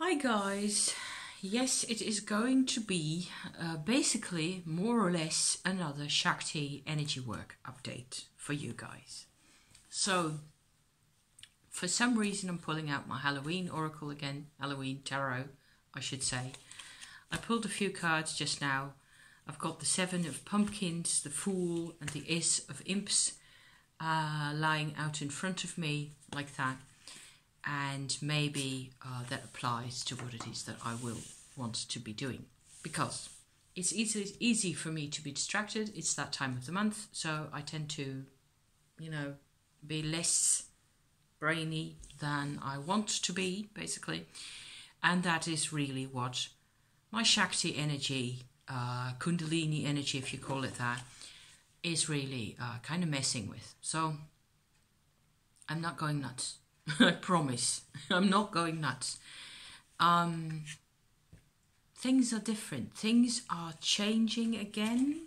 Hi guys, yes, it is going to be basically more or less another Shakti energy work update for you guys. So for some reason I'm pulling out my Halloween oracle again, Halloween tarot I should say. I pulled a few cards just now. I've got the Seven of Pumpkins, the Fool and the Ace of Imps lying out in front of me like that. And maybe that applies to what it is that I will want to be doing, because it's easy for me to be distracted. It's that time of the month, so I tend to, be less brainy than I want to be, basically. And that is really what my Shakti energy, Kundalini energy, if you call it that, is really kind of messing with. So I'm not going nuts. I promise, I'm not going nuts. Things are different. Things are changing again.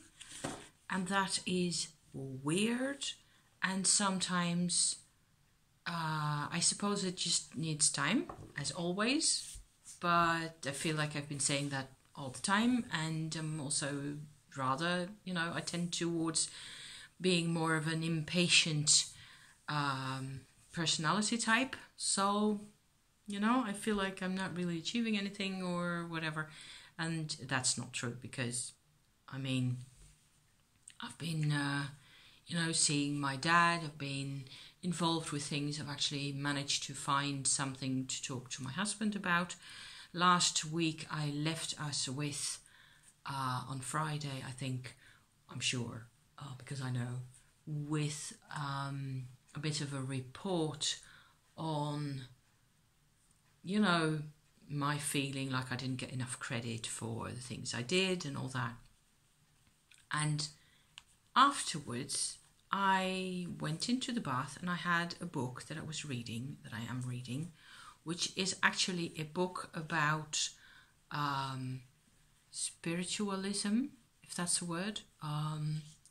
And that is weird. And sometimes, I suppose it just needs time, as always. But I feel like I've been saying that all the time. And I'm also rather, I tend towards being more of an impatient personality type, so I feel like I'm not really achieving anything or whatever, and that's not true, because I've been seeing my dad. I've been involved with things. I've actually managed to find something to talk to my husband about. Last week I left us with on Friday, I'm sure, because I know, with a bit of a report on, my feeling like I didn't get enough credit for the things I did and all that. And afterwards, I went into the bath and I had a book that I am reading, which is actually a book about spiritualism, if that's a word,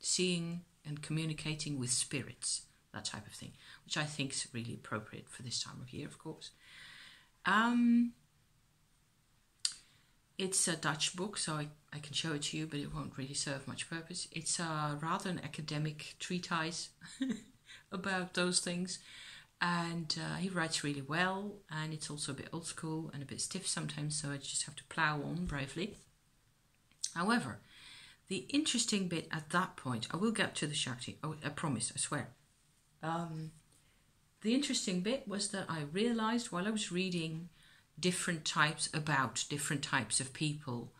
seeing and communicating with spirits. That type of thing, which I think is really appropriate for this time of year, of course. It's a Dutch book, so I can show it to you, but it won't really serve much purpose. It's rather an academic treatise about those things, and he writes really well, and it's also a bit old school and a bit stiff sometimes, so I just have to plough on bravely. However, the interesting bit at that point, I will get to the Shakti, I promise, I swear. The interesting bit was that I realized while I was reading different types of people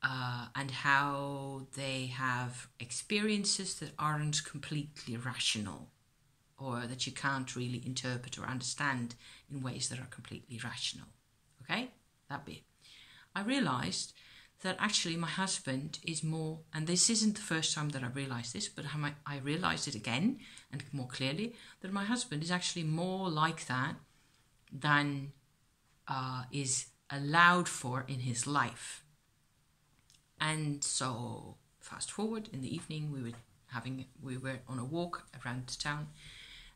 and how they have experiences that aren't completely rational, or that you can't really interpret or understand in ways that are completely rational. Okay, that bit. I realized that actually my husband is more, and this isn't the first time that I realised this, but I realised it again and more clearly, that my husband is actually more like that than is allowed for in his life. And so fast forward, in the evening we were on a walk around the town,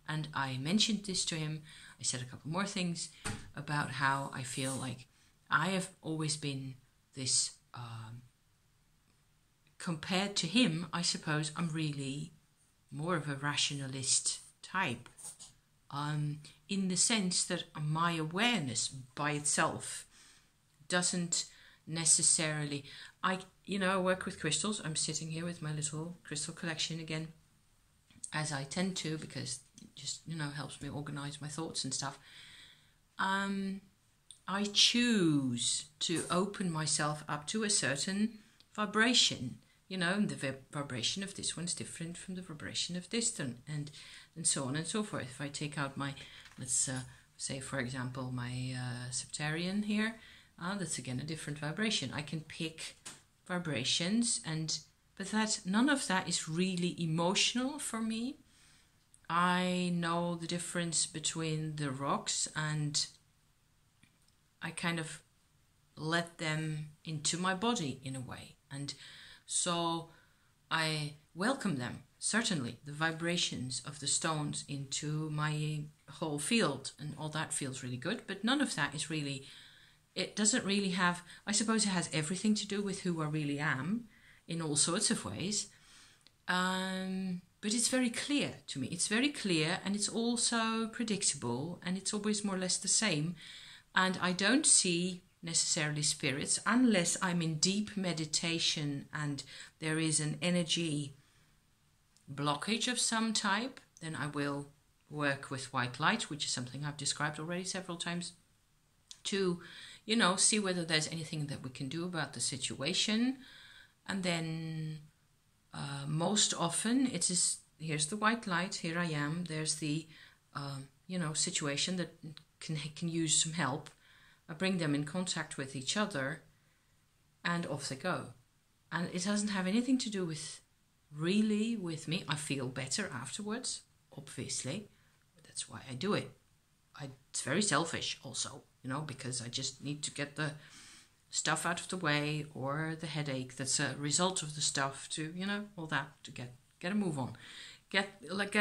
and I mentioned this to him. I said a couple more things about how I feel like I have always been this compared to him, I suppose I'm really more of a rationalist type, in the sense that my awareness by itself doesn't necessarily, I work with crystals. I'm sitting here with my little crystal collection again, as I tend to, because it just, helps me organize my thoughts and stuff. I choose to open myself up to a certain vibration, and the vibration of this one's different from the vibration of this one, and so on and so forth. If I take out my, let's say for example, my Septarian here, that's again a different vibration. I can pick vibrations, but none of that is really emotional for me. I know the difference between the rocks, and I kind of let them into my body in a way. And so I welcome them, certainly, the vibrations of the stones into my whole field, and all that feels really good. But none of that is really it doesn't really have, I suppose it has everything to do with who I really am in all sorts of ways. But it's very clear to me. It's very clear, and it's also predictable, and it's always more or less the same. And I don't see necessarily spirits unless I'm in deep meditation and there is an energy blockage of some type. Then I will work with white light, which is something I've described already several times, to, you know, see whether there's anything that we can do about the situation. And then most often it is, here's the white light, here I am, there's the you know, situation that can use some help. I bring them in contact with each other, and off they go. And it doesn't have anything to do with really with me. I feel better afterwards, obviously. That's why I do it. It's very selfish also, you know, because I just need to get the stuff out of the way, or the headache that's a result of the stuff, to, you know, all that, to get a move on, get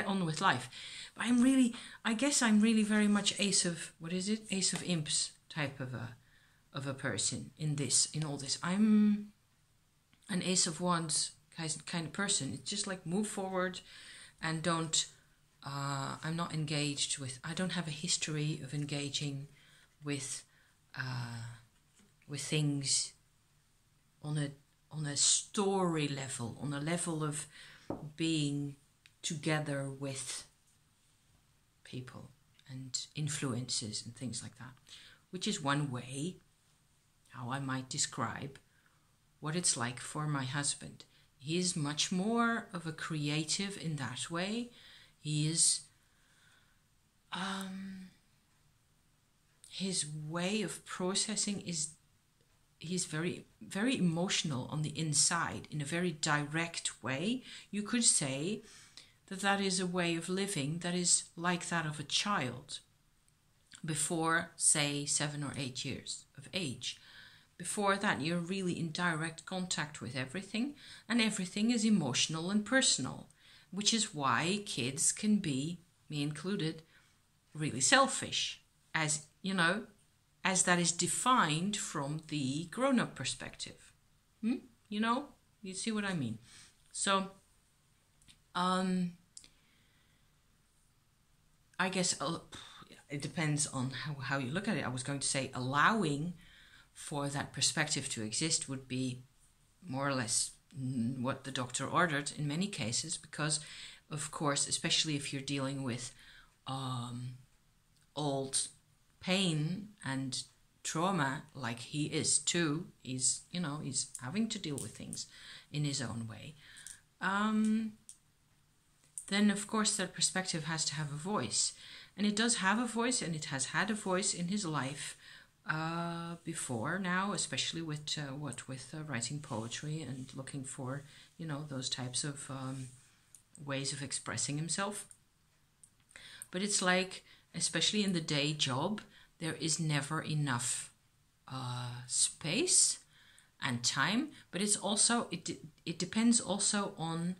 on with life. But I guess I'm really very much Ace of Imps type of a person in all this. I'm an Ace of Wands kind of person. It's just like move forward and don't. I'm not engaged with. I don't have a history of engaging with things on a story level, on a level of being together with people and influences and things like that, which is one way how I might describe what it's like for my husband. He is much more of a creative in that way. He is his way of processing is he's very, very emotional on the inside in a very direct way. You could say that is a way of living that is like that of a child before, say, 7 or 8 years of age. Before that, you're really in direct contact with everything, and everything is emotional and personal, which is why kids can be, me included, really selfish, as, you know, as that is defined from the grown-up perspective. You know, you see what I mean? So, I guess it depends on how you look at it. I was going to say allowing for that perspective to exist would be more or less what the doctor ordered in many cases, because, of course, especially if you're dealing with old pain and trauma, like he is too, he's having to deal with things in his own way, then of course that perspective has to have a voice, and it does have a voice, and it has had a voice in his life before now, especially with writing poetry and looking for, you know, those types of ways of expressing himself. But it's like, especially in the day job, there is never enough space and time. But it's also it depends also on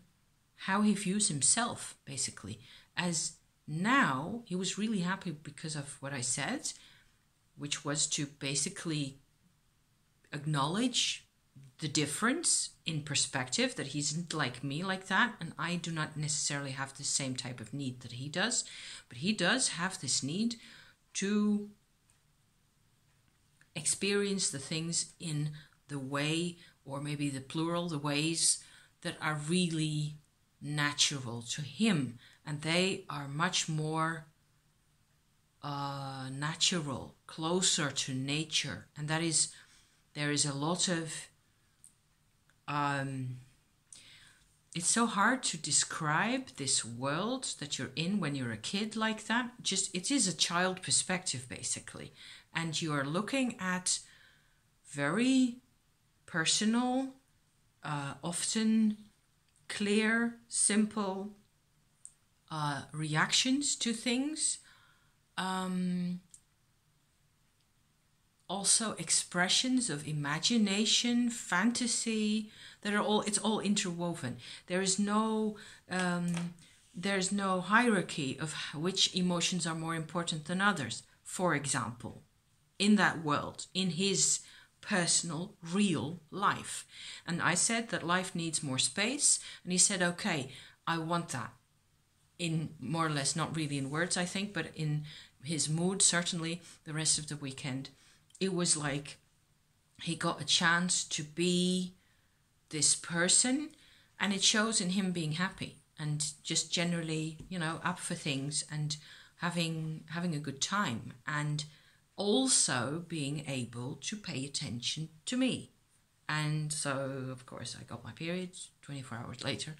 how he views himself, basically. As now, he was really happy because of what I said, which was to basically acknowledge the difference in perspective, that he's not like me like that, and I do not necessarily have the same type of need that he does, but he does have this need to experience the things in the way, or maybe the plural, the ways that are really natural to him, and they are much more natural, closer to nature. And that is, there is a lot of it's so hard to describe this world that you're in when you're a kid like that. Just, it is a child perspective basically, and you are looking at very personal, often clear, simple reactions to things. Also expressions of imagination, fantasy, that are all, it's all interwoven. There's no hierarchy of which emotions are more important than others, for example. in that world, in his personal, real life. And I said that life needs more space. And he said, okay, I want that. In more or less, not really in words, I think, but in his mood, certainly the rest of the weekend. It was like he got a chance to be this person, and it shows in him being happy and just generally, up for things and having a good time, and also being able to pay attention to me. And so, of course, I got my periods 24 hours later,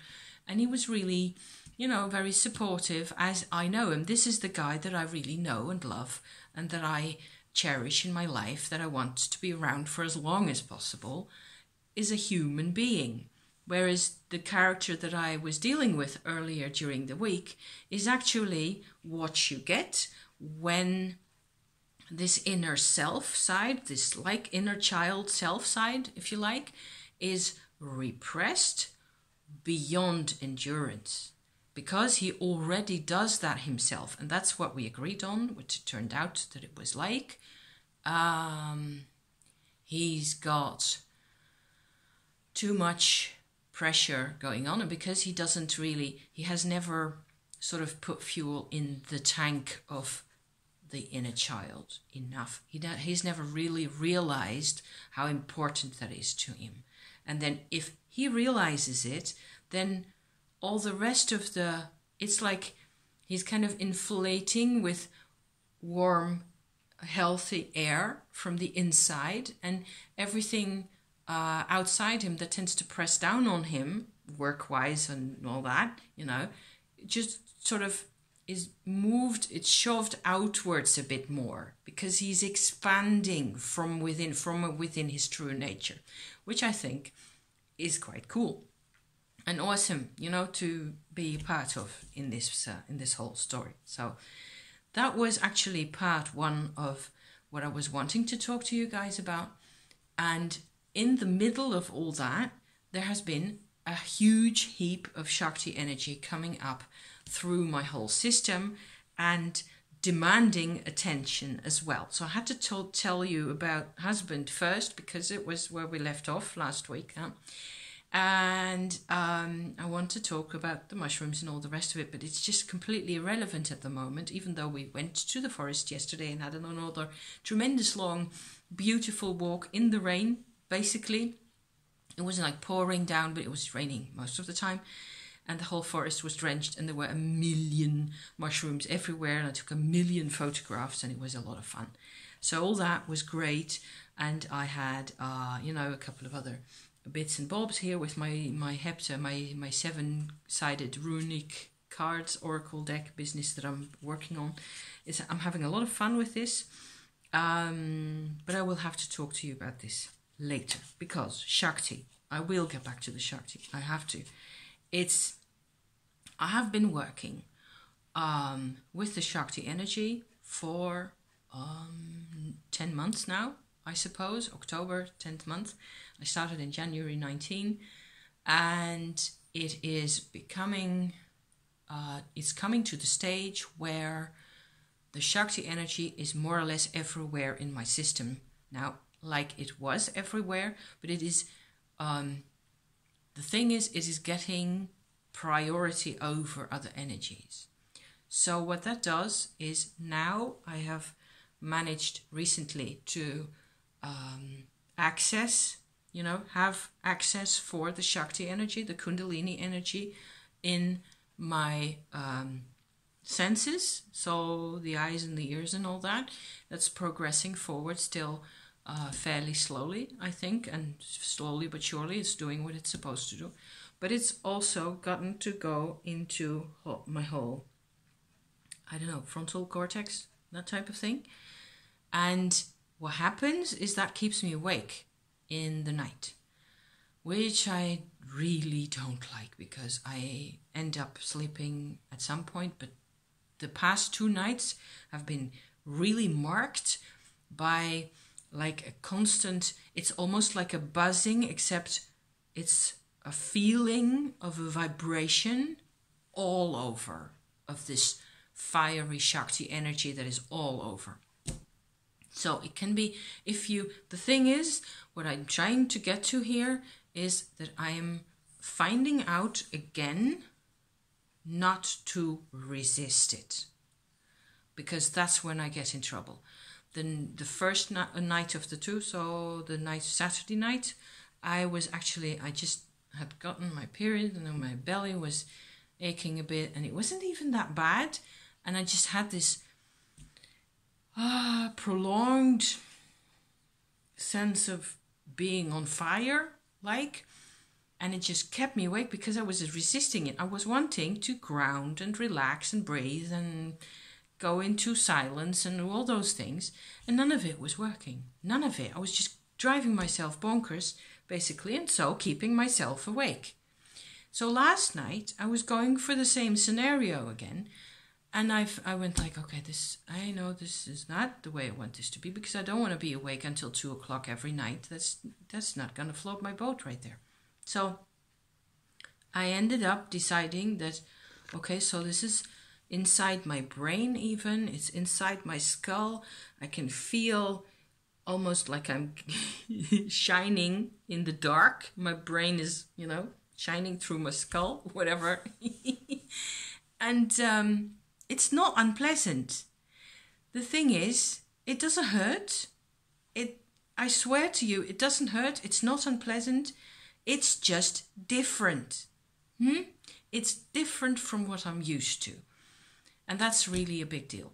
and he was really, very supportive, as I know him. This is the guy that I really know and love, and that I cherish in my life, that I want to be around for as long as possible, is a human being. Whereas the character that I was dealing with earlier during the week is actually what you get when this inner self side, this like inner child self side, if you like, is repressed beyond endurance. Because he already does that himself. And that's what we agreed on, which it turned out that it was like. He's got too much pressure going on. And because he has never sort of put fuel in the tank of the inner child enough. He's never really realized how important that is to him. And then if he realizes it, then all the rest of it's like he's kind of inflating with warm, healthy air from the inside, and everything outside him that tends to press down on him, work-wise and all that, just sort of is moved, it's shoved outwards a bit more, because he's expanding from within his true nature, which I think is quite cool and awesome, to be part of in this whole story. So that was actually part one of what I was wanting to talk to you guys about. And in the middle of all that, there has been a huge heap of Shakti energy coming up through my whole system and demanding attention as well. So I had to tell you about husband first, because it was where we left off last week. And I want to talk about the mushrooms and all the rest of it, but it's just completely irrelevant at the moment, even though we went to the forest yesterday and had another tremendous long, beautiful walk in the rain, basically. It wasn't like pouring down, but it was raining most of the time. And the whole forest was drenched, and there were a million mushrooms everywhere, and I took a million photographs, and it was a lot of fun. So all that was great, and I had, a couple of other bits and bobs here with my Hepta, my 7-sided runic cards oracle deck business that I'm working on. I'm having a lot of fun with this, but I will have to talk to you about this later, because Shakti, I will get back to the Shakti. I have to. I have been working with the Shakti energy for 10 months now, I suppose. October, 10th month. I started in January 19, and it is becoming, it's coming to the stage where the Shakti energy is more or less everywhere in my system now, like it was everywhere, but it is, the thing is, it is getting priority over other energies. So what that does is, now I have managed recently to have access for the Shakti energy, the Kundalini energy in my senses, so the eyes and the ears and all that. That's progressing forward still fairly slowly, I think, and slowly but surely it's doing what it's supposed to do. But it's also gotten to go into my whole, frontal cortex, that type of thing. And what happens is that keeps me awake in the night, which I really don't like, because I end up sleeping at some point. But the past 2 nights have been really marked by like a constant, it's almost like a buzzing, except it's a feeling of a vibration all over, of this fiery Shakti energy that is all over. So it can be, the thing is, what I'm trying to get to here is that I am finding out again not to resist it, because that's when I get in trouble. Then the first night of the two, so the Saturday night, I just had gotten my period and then my belly was aching a bit, and it wasn't even that bad, and I just had this prolonged sense of being on fire, and it just kept me awake because I was resisting it. I was wanting to ground and relax and breathe and go into silence and all those things, and none of it was working. None of it. I was just driving myself bonkers, basically, and so keeping myself awake. So last night I was going for the same scenario again, and I went like, okay, I know this is not the way I want this to be, because I don't want to be awake until 2 o'clock every night. That's not going to float my boat right there. So I ended up deciding that, okay, so this is inside my brain even. It's inside my skull. I can feel almost like I'm shining in the dark. My brain is, shining through my skull, whatever. And it's not unpleasant. The thing is, it doesn't hurt. I swear to you, it doesn't hurt. It's not unpleasant. It's just different. It's different from what I'm used to. And that's really a big deal.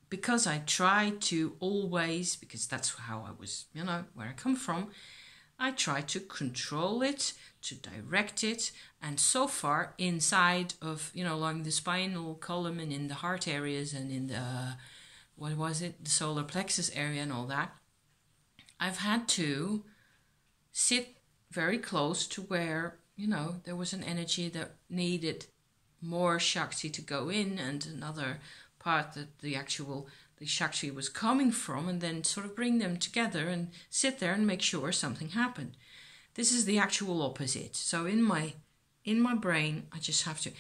Because I try to always, because that's how I was, where I come from, I try to control it, to direct it, and so far inside of, along the spinal column and in the heart areas and in the, the solar plexus area and all that, I've had to sit very close to where, there was an energy that needed more Shakti to go in, and another part that the Shakti was coming from, and then sort of bring them together and sit there and make sure something happened. This is the actual opposite. So in my brain, I just have to,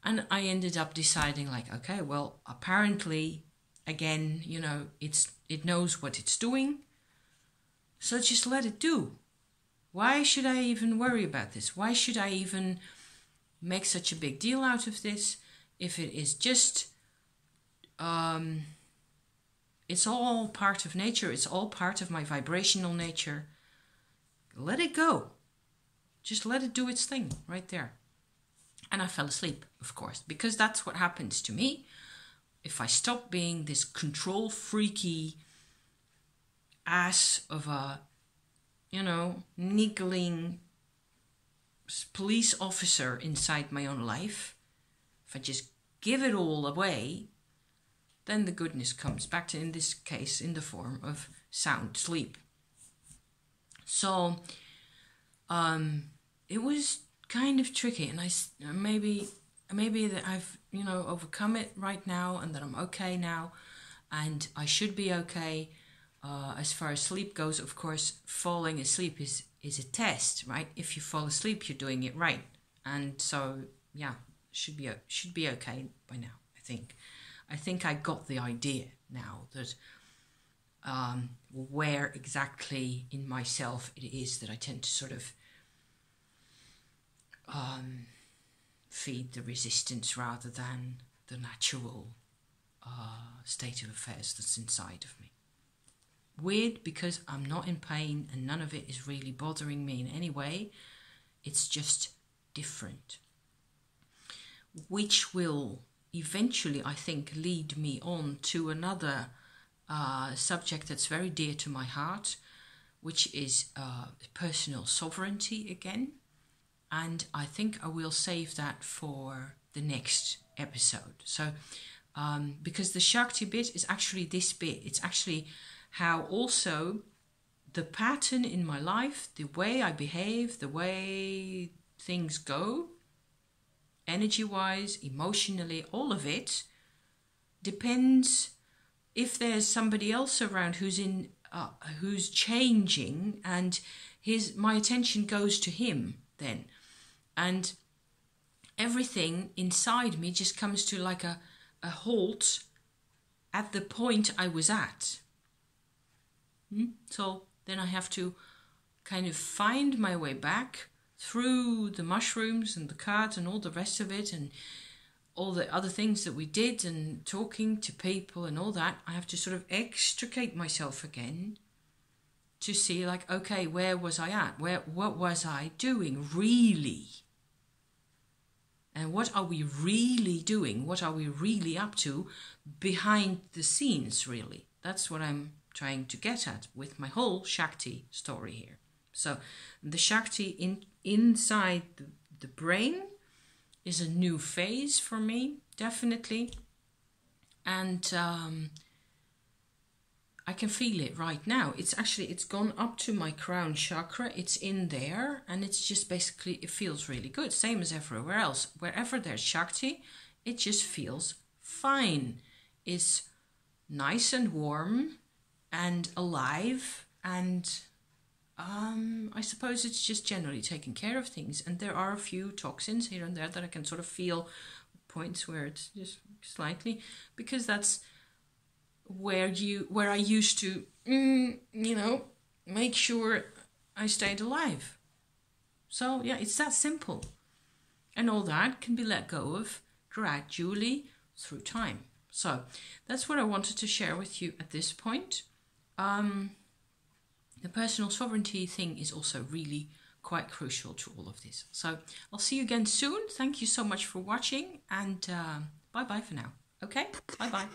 and I ended up deciding like, okay, well, apparently, again, it knows what it's doing, so just let it do. Why should I even worry about this? Why should I even make such a big deal out of this if it is just it's all part of nature. It's all part of my vibrational nature. Let it go. Just let it do its thing right there. And I fell asleep, of course, because that's what happens to me. If I stop being this control freaky ass of a, niggling police officer inside my own life, if I just give it all away, then the goodness comes back to, in this case, in the form of sound sleep. So it was kind of tricky, and I maybe that I've overcome it right now, and that I'm okay now, and I should be okay. As far as sleep goes, of course, falling asleep is a test, right? If you fall asleep, you're doing it right, and so yeah, should be okay by now. I think I got the idea now that where exactly in myself it is that I tend to sort of feed the resistance rather than the natural state of affairs that's inside of me. Weird, because I'm not in pain and none of it is really bothering me in any way. It's just different, which will eventually, I think, lead me on to another subject that's very dear to my heart, which is personal sovereignty again. And I think I will save that for the next episode. So, because the Shakti bit is actually this bit. It's actually how also the pattern in my life, the way I behave, the way things go, energy-wise, emotionally, all of it depends if there's somebody else around who's changing, and my attention goes to him then, and everything inside me just comes to like a halt at the point I was at. So then I have to kind of find my way back through the mushrooms and the cards and all the rest of it and all the other things that we did and talking to people and all that. I have to sort of extricate myself again to see, like, okay, where was I at? What was I doing really? And what are we really doing? What are we really up to behind the scenes, really? That's what I'm trying to get at with my whole Shakti story here. So the Shakti inside the brain is a new phase for me, definitely. And I can feel it right now. It's gone up to my crown chakra. It's in there, and it's just basically, it feels really good. Same as everywhere else. Wherever there's Shakti, it just feels fine. It's nice and warm and alive, and I suppose it's just generally taking care of things. And there are a few toxins here and there that I can sort of feel, points where it's just slightly, because that's where I used to, make sure I stayed alive. So yeah, it's that simple. And all that can be let go of gradually through time. So that's what I wanted to share with you at this point. The personal sovereignty thing is also really quite crucial to all of this. So I'll see you again soon. Thank you so much for watching, and bye-bye for now. Okay? Bye-bye.